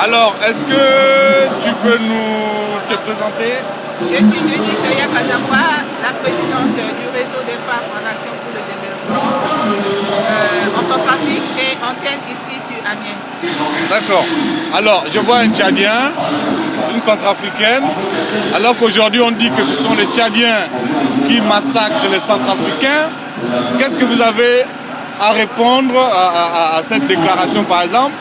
Alors, est-ce que tu peux nous te présenter? Je suis Denis Soya Kazamba, la présidente du réseau des femmes en action pour le développement en Centrafrique et antenne ici sur Amiens. D'accord. Alors, je vois un Tchadien, une Centrafricaine, alors qu'aujourd'hui on dit que ce sont les Tchadiens qui massacrent les Centrafricains. Qu'est-ce que vous avez à répondre à cette déclaration par exemple?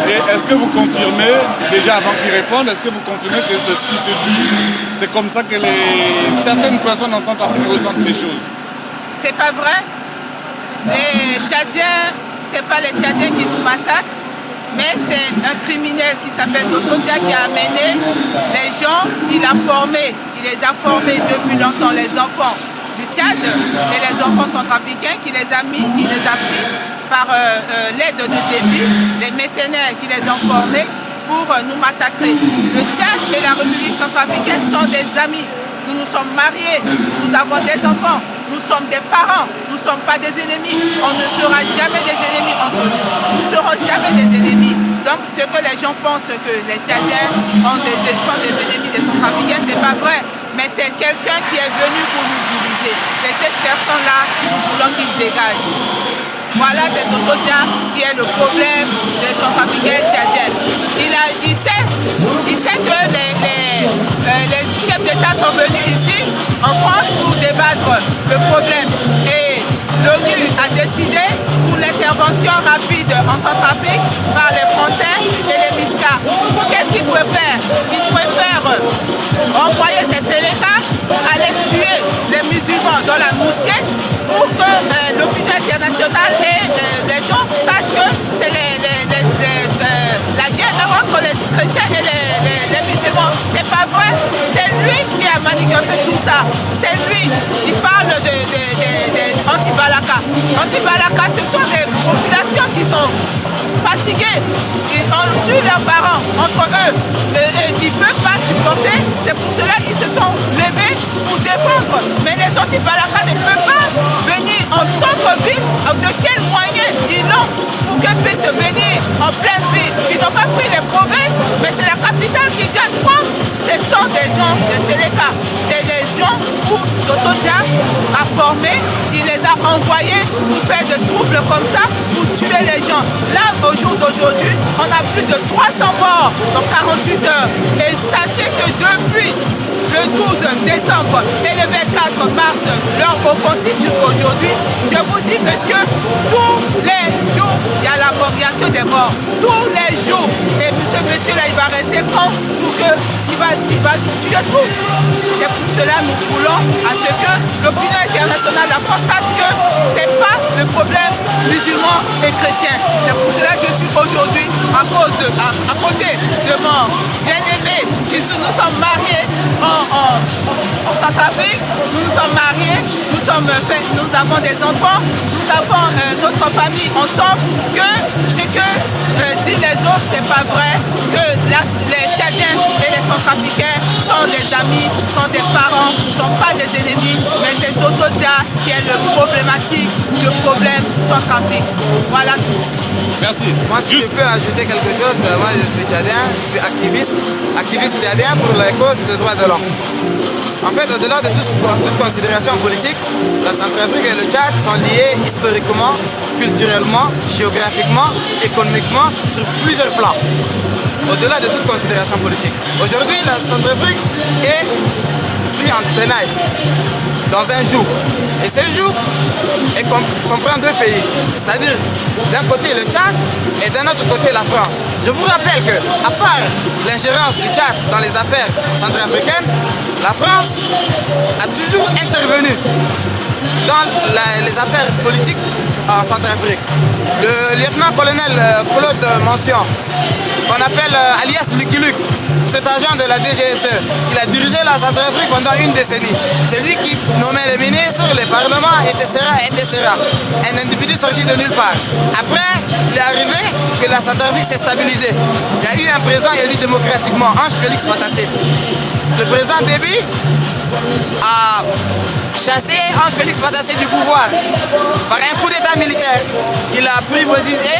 Et est-ce que vous confirmez, déjà avant qu'ils répondent, est-ce que vous confirmez que c'est ce qui se dit? C'est comme ça que certaines personnes en Centrafrique ressentent les choses? C'est pas vrai. Les Tchadiens, c'est pas les Tchadiens qui nous massacrent, mais c'est un criminel qui s'appelle Toto Dia qui a amené les gens, il les a formés depuis longtemps, les enfants du Tchad et les enfants centrafricains, qui les a mis, il les a pris par l'aide de début, les mercenaires qui les ont formés pour nous massacrer. Le Tchad et la République centrafricaine sont des amis. Nous nous sommes mariés, nous avons des enfants, nous sommes des parents, nous ne sommes pas des ennemis. On ne sera jamais des ennemis entre nous. Nous ne serons jamais des ennemis. Donc ce que les gens pensent que les Tchadiens sont des ennemis des Centrafricains, ce n'est pas vrai. Mais c'est quelqu'un qui est venu pour nous diviser. Et cette personne-là, nous voulons qu'il dégage. Voilà, c'est Toto Dia qui est le problème des Centrafricains tchadiens. Il sait que les chefs d'État sont venus ici, en France, pour débattre le problème. Et l'ONU a décidé pour l'intervention rapide en Centrafrique par les Français et les MISCA. Qu'est-ce qu'ils préfèrent? Ils préfèrent envoyer ces Séléka pour aller tuer les musulmans dans la mosquée pour que l'opinion internationale et les gens sachent que c'est la guerre entre les chrétiens et les musulmans. C'est pas vrai. C'est lui qui a manigancé tout ça. C'est lui. Il parle d'anti-Balaka. Anti-Balaka, ce sont des populations qui sont fatiguées. On tue leurs parents entre eux. Et ils ne peuvent pas supporter. C'est pour cela qu'ils se sont levés pour défendre. Mais les anti-Balaka ne peuvent pas venir en centre-ville. De quels moyens ils ont pour qu'ils puissent venir en pleine ville? Ils n'ont pas pris les provinces, mais c'est la capitale qui gagne quoi? Ce sont des gens de Séléka. C'est des gens où Toto Dia a formé, il les a envoyés pour faire des troubles comme ça, pour tuer les gens. Là, au jour d'aujourd'hui, on a plus de 300 morts dans 48 heures. Et sachez que depuis le 12 décembre et le 24 mars, leur offensive jusqu'aujourd'hui, je vous dis, monsieur, tous les jours, il y a la mort, il n'y a que des morts. Tous les jours. Et ce monsieur-là, il va rester con pour que il va tuer tous. C'est pour cela que nous voulons à ce que l'opinion internationale, la France, sache que ce n'est pas le problème musulman et chrétien. C'est pour cela que je suis aujourd'hui à côté de mon bien-aimé. Nous sommes mariés en Centrafrique, nous sommes mariés, nous avons des enfants, nous avons notre famille ensemble, que ce que disent les autres, c'est pas vrai, que les Tchadiens et les Centrafricains sont des amis, sont des parents, ne sont pas des ennemis, mais c'est Toto Dia qui est le problématique, le problème Centrafrique. Voilà tout. Merci. Moi, si je peux ajouter quelque chose, moi je suis tchadien, je suis activiste tchadien pour les causes des droits de l'homme. En fait, au-delà de toute considération politique, la Centrafrique et le Tchad sont liés historiquement, culturellement, géographiquement, économiquement, sur plusieurs plans. Au-delà de toute considération politique. Aujourd'hui, la Centrafrique est prise en tenaille dans un joug. Et ce joug comprend deux pays, c'est-à-dire d'un côté le Tchad et d'un autre côté la France. Je vous rappelle que, à part l'ingérence du Tchad dans les affaires centrafricaines, la France a toujours intervenu dans les affaires politiques en Centrafrique. Le lieutenant-colonel Claude Mention, qu'on appelle alias Lucky Luke, cet agent de la DGSE, il a dirigé la Centrafrique pendant une décennie. C'est lui qui nommait les ministres, les parlements, etc., etc. Un individu sorti de nulle part. Après, il est arrivé que la Centrafrique s'est stabilisée. Il y a eu un président élu démocratiquement, Ange Félix Patassé. Le président Déby a chassé Ange Félix Patassé du pouvoir par un coup d'état militaire. Il a pris Bozizé,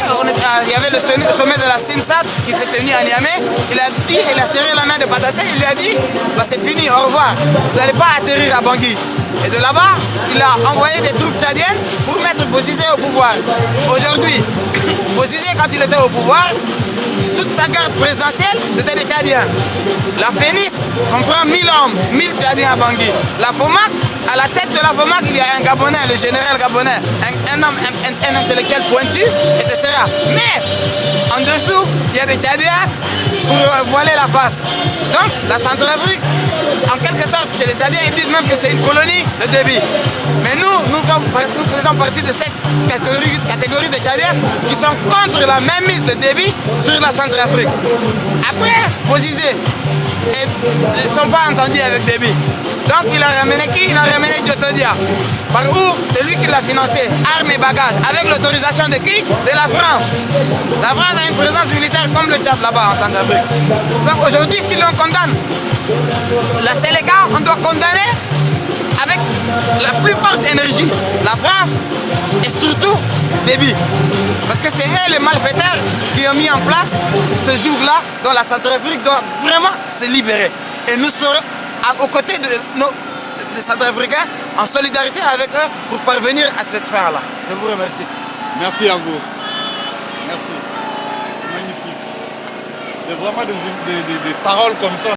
il y avait le sommet de la SINSAT qui s'est tenu à Niamey. Il a serré la main de Patassé, il lui a dit bah, c'est fini, au revoir, vous n'allez pas atterrir à Bangui. Et de là-bas, il a envoyé des troupes tchadiennes pour mettre Bozizé au pouvoir. Aujourd'hui, Bozizé, quand il était au pouvoir, toute sa garde présidentielle, c'était des Tchadiens. La FENIS comprend 1000 hommes, 1000 Tchadiens à Bangui. La FOMAC, à la tête de la FOMAC, il y a un Gabonais, le général Gabonais, un homme, un intellectuel pointu, etc. Mais, en dessous, il y a des Tchadiens pour voiler la face. Donc, la Centrafrique, en quelque sorte, chez les Tchadiens, ils disent même que c'est une colonie de Déby. Mais nous faisons partie de cette catégorie de Tchadiens qui sont contre la mainmise de Déby sur la Centrafrique. Après, Bozizé, ils ne sont pas entendus avec Déby. Donc il a ramené qui? Il a ramené Djotodia. Par où? C'est lui qui l'a financé, armes et bagages, avec l'autorisation de qui? De la France. La France a une présence militaire comme le Tchad là-bas en Centrafrique. Donc aujourd'hui, si l'on condamne la Séléka, on doit condamner avec la plus forte énergie la France et surtout Déby. Parce que c'est eux les malfaiteurs qui ont mis en place ce jour-là dont la Centrafrique doit vraiment se libérer. Et nous serons aux côtés des Centrafricains en solidarité avec eux pour parvenir à cette fin-là. Je vous remercie. Merci à vous. Merci. Magnifique. C'est vraiment des paroles comme ça.